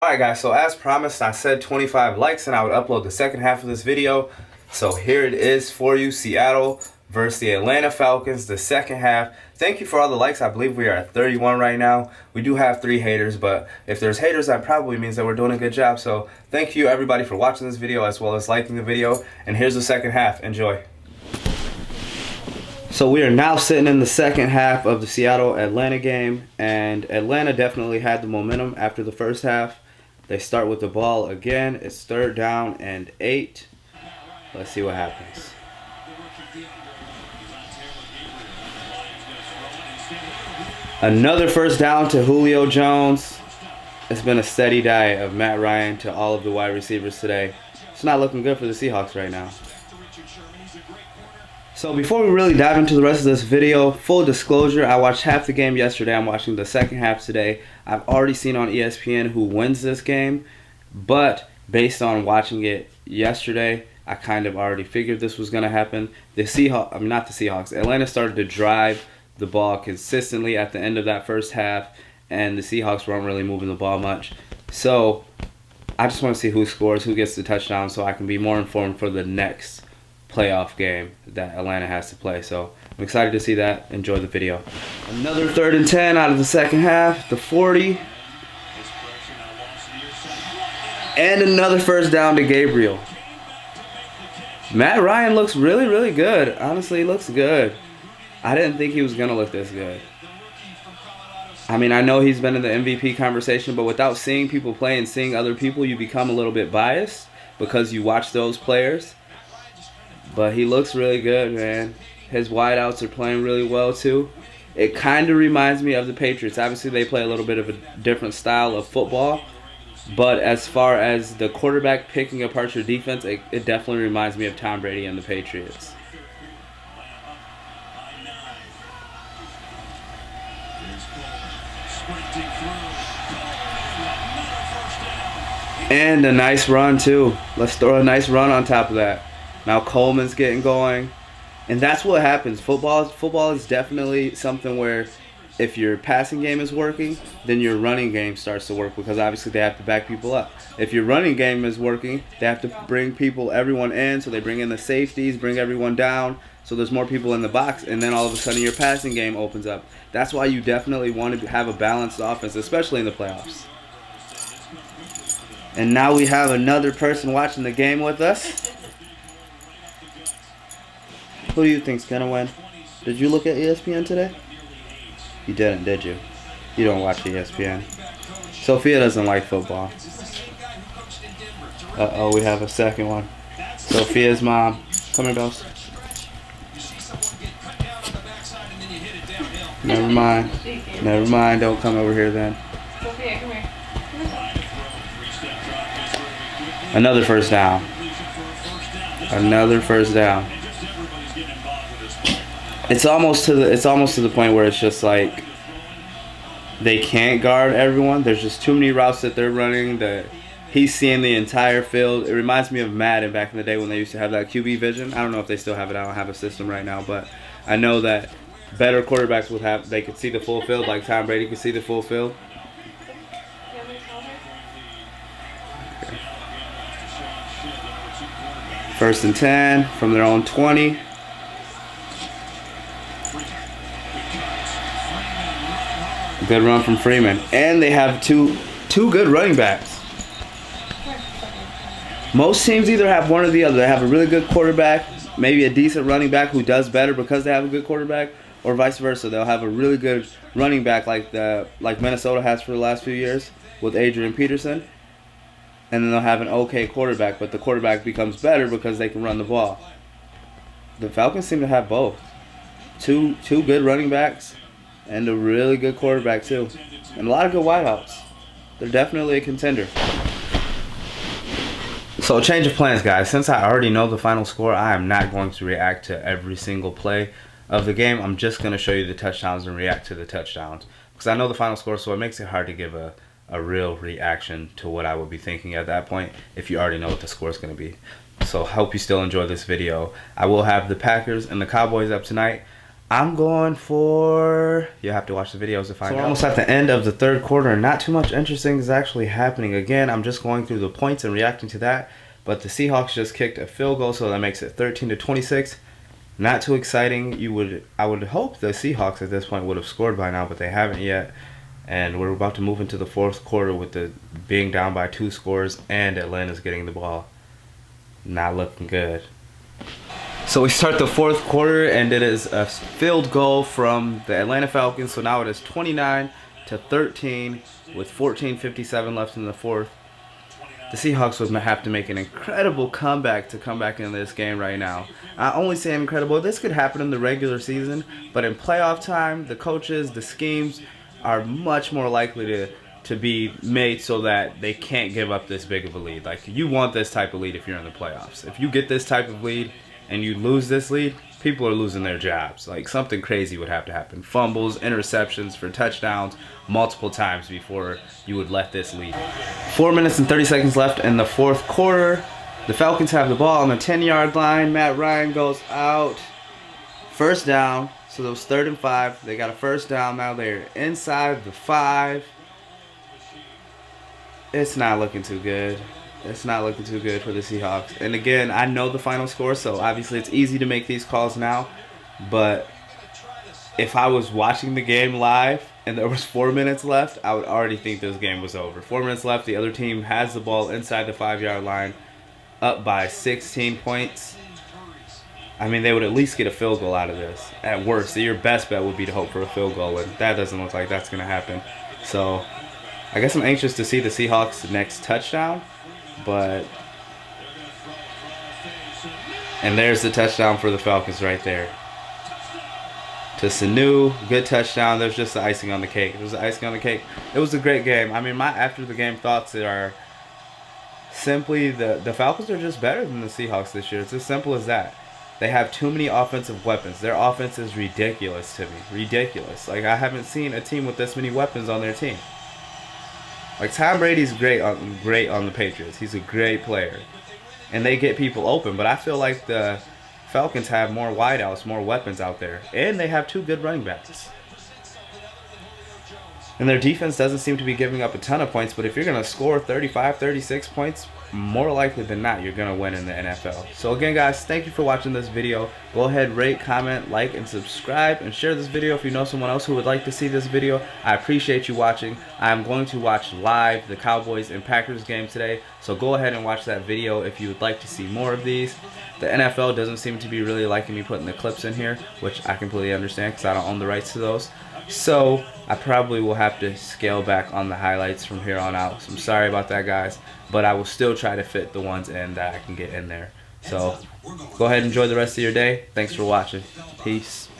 Alright guys, so as promised, I said 25 likes and I would upload the second half of this video. So here it is for you, Seattle versus the Atlanta Falcons, the second half. Thank you for all the likes. I believe we are at 31 right now. We do have 3 haters, but if there's haters, that probably means that we're doing a good job. So thank you everybody for watching this video as well as liking the video. And here's the second half. Enjoy. So we are now sitting in the second half of the Seattle-Atlanta game, and Atlanta definitely had the momentum after the first half. They start with the ball again. It's 3rd down and 8. Let's see what happens. Another first down to Julio Jones. It's been a steady diet of Matt Ryan to all of the wide receivers today. It's not looking good for the Seahawks right now. So before we really dive into the rest of this video, full disclosure, I watched half the game yesterday. I'm watching the second half today. I've already seen on ESPN who wins this game, but based on watching it yesterday, I kind of already figured this was going to happen. The Seahawks, not the Seahawks, Atlanta started to drive the ball consistently at the end of that first half, and the Seahawks weren't really moving the ball much. So I just want to see who scores, who gets the touchdown, so I can be more informed for the next playoff game that Atlanta has to play. So I'm excited to see that. Enjoy the video. Another 3rd and 10 out of the second half, the 40. And another first down to Gabriel. Matt Ryan looks really, really good. Honestly, he looks good. I didn't think he was going to look this good. I mean, I know he's been in the MVP conversation, but without seeing people play and seeing other people, you become a little bit biased because you watch those players. But he looks really good, man. His wideouts are playing really well, too. It kind of reminds me of the Patriots. Obviously, they play a little bit of a different style of football. But as far as the quarterback picking apart your defense, it definitely reminds me of Tom Brady and the Patriots. And a nice run, too. Let's throw a nice run on top of that. Now Coleman's getting going. And that's what happens. Football is definitely something where if your passing game is working, then your running game starts to work because obviously they have to back people up. If your running game is working, they have to bring everyone in, so they bring in the safeties, bring everyone down, so there's more people in the box, and then all of a sudden your passing game opens up. That's why you definitely want to have a balanced offense, especially in the playoffs. And now we have another person watching the game with us. Who do you think's gonna win? Did you look at ESPN today? You didn't, did you? You don't watch ESPN. Sophia doesn't like football. Uh-oh, we have a second one. Sophia's mom. Come here, Bells. Never mind. Never mind. Don't come over here then. Sophia, come here. Another first down. Another first down. It's almost to the point where it's just like they can't guard everyone. There's just too many routes that they're running that he's seeing the entire field. It reminds me of Madden back in the day when they used to have that QB vision. I don't know if they still have it. I don't have a system right now, but I know that better quarterbacks would have. They could see the full field, like Tom Brady could see the full field. First and 10 from their own 20. Good run from Freeman. And they have two good running backs. Most teams either have one or the other. They have a really good quarterback, maybe a decent running back who does better because they have a good quarterback, or vice versa. They'll have a really good running back like Minnesota has for the last few years with Adrian Peterson. And then they'll have an okay quarterback, but the quarterback becomes better because they can run the ball. The Falcons seem to have both. Two good running backs and a really good quarterback too. And a lot of good wideouts. They're definitely a contender. So change of plans, guys. Since I already know the final score, I am not going to react to every single play of the game. I'm just going to show you the touchdowns and react to the touchdowns. Because I know the final score, so it makes it hard to give a real reaction to what I would be thinking at that point if you already know what the score is going to be. So hope you still enjoy this video. I will have the Packers and the Cowboys up tonight. I'm going for... You have to watch the videos to find out. So we're almost at the end of the third quarter, and not too much interesting is actually happening. Again, I'm just going through the points and reacting to that. But the Seahawks just kicked a field goal, so that makes it 13-26. Not too exciting. I would hope the Seahawks at this point would have scored by now, but they haven't yet. And we're about to move into the fourth quarter with the being down by 2 scores, and Atlanta's getting the ball. Not looking good. So we start the fourth quarter, and it is a field goal from the Atlanta Falcons. So now it is 29-13 with 14:57 left in the fourth. The Seahawks would have to make an incredible comeback to come back into this game right now. I only say incredible. This could happen in the regular season, but in playoff time, the coaches, the schemes are much more likely to be made so that they can't give up this big of a lead. Like, you want this type of lead if you're in the playoffs. If you get this type of lead and you lose this lead, people are losing their jobs. Like, something crazy would have to happen. Fumbles, interceptions for touchdowns multiple times before you would let this lead. 4 minutes and 30 seconds left in the fourth quarter. The Falcons have the ball on the 10-yard line. Matt Ryan goes out. First down. So it was 3rd and 5. They got a first down. Now they're inside the 5. It's not looking too good. It's not looking too good for the Seahawks. And again, I know the final score, so obviously it's easy to make these calls now. But if I was watching the game live and there was 4 minutes left, I would already think this game was over. 4 minutes left, the other team has the ball inside the 5-yard line, up by 16 points. I mean, they would at least get a field goal out of this. At worst, your best bet would be to hope for a field goal, and that doesn't look like that's going to happen. So I guess I'm anxious to see the Seahawks' next touchdown. And there's the touchdown for the Falcons right there. To Sanu, good touchdown. There's just the icing on the cake. It was the icing on the cake. It was a great game. I mean, my after the game thoughts are simply the Falcons are just better than the Seahawks this year. It's as simple as that. They have too many offensive weapons. Their offense is ridiculous to me. Ridiculous. Like, I haven't seen a team with this many weapons on their team. Like, Tom Brady's great on the Patriots. He's a great player. And they get people open. But I feel like the Falcons have more wideouts, more weapons out there. And they have 2 good running backs. And their defense doesn't seem to be giving up a ton of points. But if you're going to score 35, 36 points, more likely than not, you're going to win in the NFL. So again, guys, thank you for watching this video. Go ahead, rate, comment, like, and subscribe. And share this video if you know someone else who would like to see this video. I appreciate you watching. I'm going to watch live the Cowboys and Packers game today. So go ahead and watch that video if you would like to see more of these. The NFL doesn't seem to be really liking me putting the clips in here, which I completely understand because I don't own the rights to those. So I probably will have to scale back on the highlights from here on out. So I'm sorry about that, guys. But I will still try to fit the ones in that I can get in there. So go ahead and enjoy the rest of your day. Thanks for watching. Peace.